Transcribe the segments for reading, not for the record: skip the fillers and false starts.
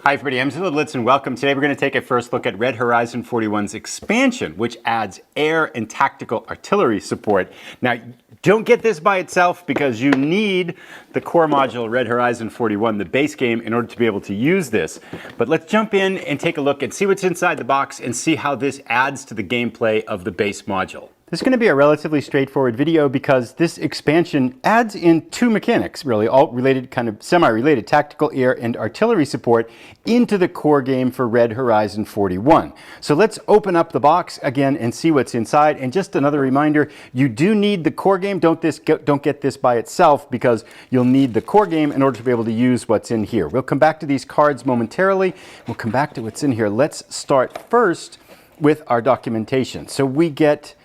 Hi everybody, I'm Zilla Blitz and welcome. Today we're going to take a first look at Red Horizon 41's expansion, which adds air and tactical artillery support. Now, don't get this by itself because you need the core module Red Horizon 41, the base game, in order to be able to use this. But let's jump in and take a look and see what's inside the box and see how this adds to the gameplay of the base module. This is going to be a relatively straightforward video because this expansion adds in two mechanics, really, all related, kind of semi-related, tactical air and artillery support into the core game for Red Horizon 41. So let's open up the box again and see what's inside. And just another reminder, you do need the core game. Don't get this by itself because you'll need the core game in order to be able to use what's in here. We'll come back to these cards momentarily. We'll come back to what's in here. Let's start first with our documentation. So we get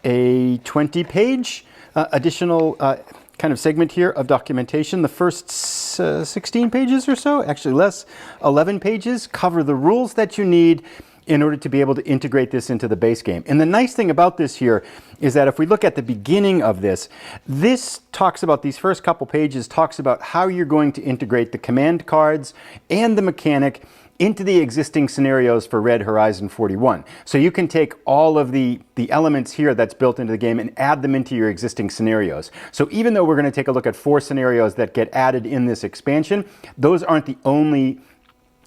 a 20-page additional kind of segment here of documentation. The first 16 pages or so, actually less, 11 pages, cover the rules that you need in order to be able to integrate this into the base game. And the nice thing about this here is that if we look at the beginning of this, this talks about, these first couple pages talks about how you're going to integrate the command cards and the mechanic into the existing scenarios for Red Horizon 41. So you can take all of the elements here that's built into the game and add them into your existing scenarios. So even though we're going to take a look at 4 scenarios that get added in this expansion, those aren't the only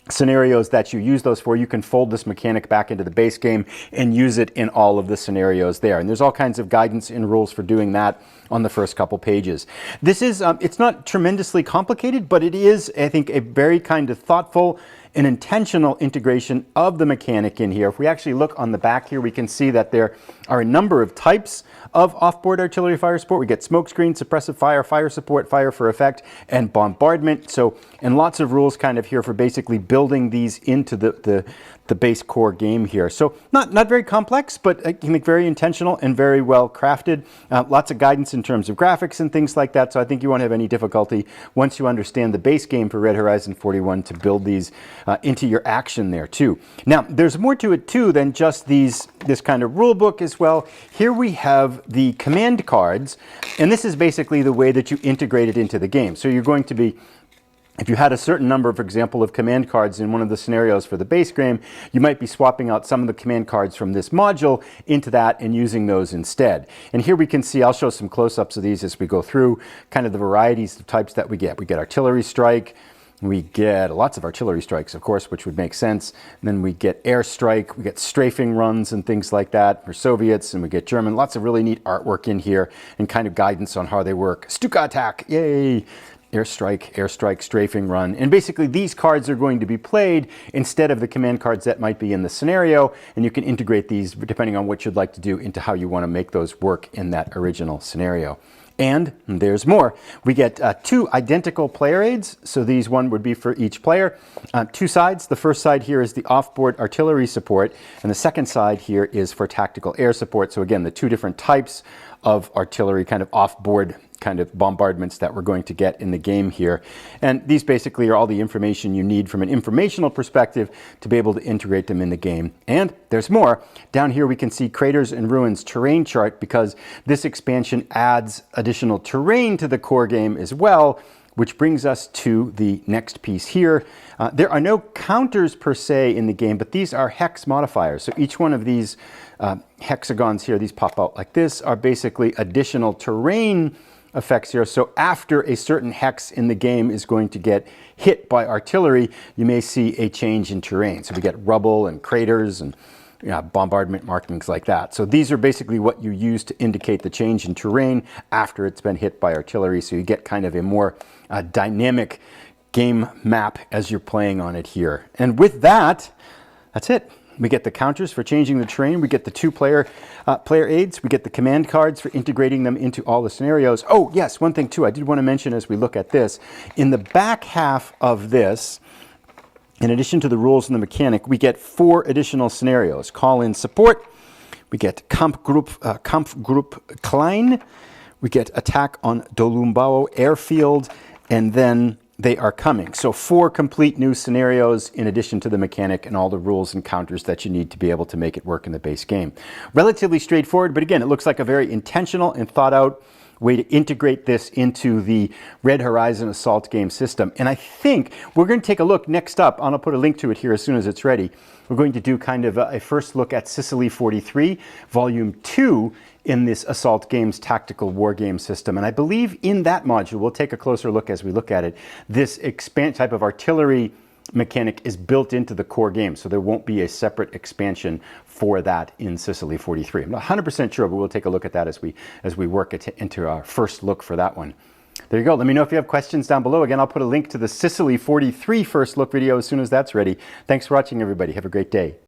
scenarios that you use those for. You can fold this mechanic back into the base game and use it in all of the scenarios there. And there's all kinds of guidance and rules for doing that on the first couple pages. This is, it's not tremendously complicated, but it is, I think, a very kind of thoughtful and intentional integration of the mechanic in here. If we actually look on the back here, we can see that there are a number of types of off-board artillery fire support. We get smoke screen, suppressive fire, fire support, fire for effect, and bombardment. So, and lots of rules kind of here for basically building these into the base core game here. So not very complex, but I think very intentional and very well crafted. Lots of guidance in terms of graphics and things like that. So I think you won't have any difficulty once you understand the base game for Red Horizon 41 to build these into your action there too. Now, there's more to it too than just this kind of rule book as well. Here we have the command cards, and this is basically the way that you integrate it into the game. So you're going to be, if you had a certain number, for example, of command cards in one of the scenarios for the base game, you might be swapping out some of the command cards from this module into that and using those instead. And here we can see, I'll show some close-ups of these as we go through kind of the varieties of types that we get. We get artillery strike. We get lots of artillery strikes, of course, which would make sense. And then we get air strike, we get strafing runs and things like that for Soviets, and we get German. Lots of really neat artwork in here and kind of guidance on how they work. Stuka attack, yay! Airstrike, strafing run. And basically these cards are going to be played instead of the command cards that might be in the scenario, and you can integrate these depending on what you'd like to do into how you want to make those work in that original scenario. And there's more. We get 2 identical player aids. So these, one would be for each player. 2 sides. The first side here is the off-board artillery support, and the second side here is for tactical air support. So again, the 2 different types of artillery, kind of off-board kind of bombardments that we're going to get in the game here. And these basically are all the information you need from an informational perspective to be able to integrate them in the game. And there's more. Down here we can see Craters and Ruins terrain chart because this expansion adds additional terrain to the core game as well, which brings us to the next piece here. There are no counters per se in the game, but these are hex modifiers. So each one of these hexagons here, these pop out like this, are basically additional terrain effects here. So after a certain hex in the game is going to get hit by artillery, you may see a change in terrain. So we get rubble and craters and bombardment markings like that. So these are basically what you use to indicate the change in terrain after it's been hit by artillery. So you get kind of a more dynamic game map as you're playing on it here. And with that, that's it. We get the counters for changing the terrain. We get the 2 player aids. We get the command cards for integrating them into all the scenarios. Oh, yes, one thing too I did want to mention as we look at this. In the back half of this, in addition to the rules and the mechanic, we get 4 additional scenarios. Call-in support. We get Kampfgruppe Klein. We get attack on Dolumbao airfield. And then they are coming. So 4 complete new scenarios in addition to the mechanic and all the rules and counters that you need to be able to make it work in the base game. Relatively straightforward, but again, it looks like a very intentional and thought out way to integrate this into the Red Horizon assault game system. And I think we're going to take a look next up, and I'll put a link to it here as soon as it's ready. We're going to do kind of a first look at Sicily 43, Volume 2 in this Assault Games tactical war game system. And I believe in that module, we'll take a closer look as we look at it, this type of artillery mechanic is built into the core game, so there won't be a separate expansion for that in Sicily 43. I'm not 100% sure, but we'll take a look at that as we work into our first look for that one. There you go. Let me know if you have questions down below. Again, I'll put a link to the Sicily 43 first look video as soon as that's ready. Thanks for watching, everybody. Have a great day.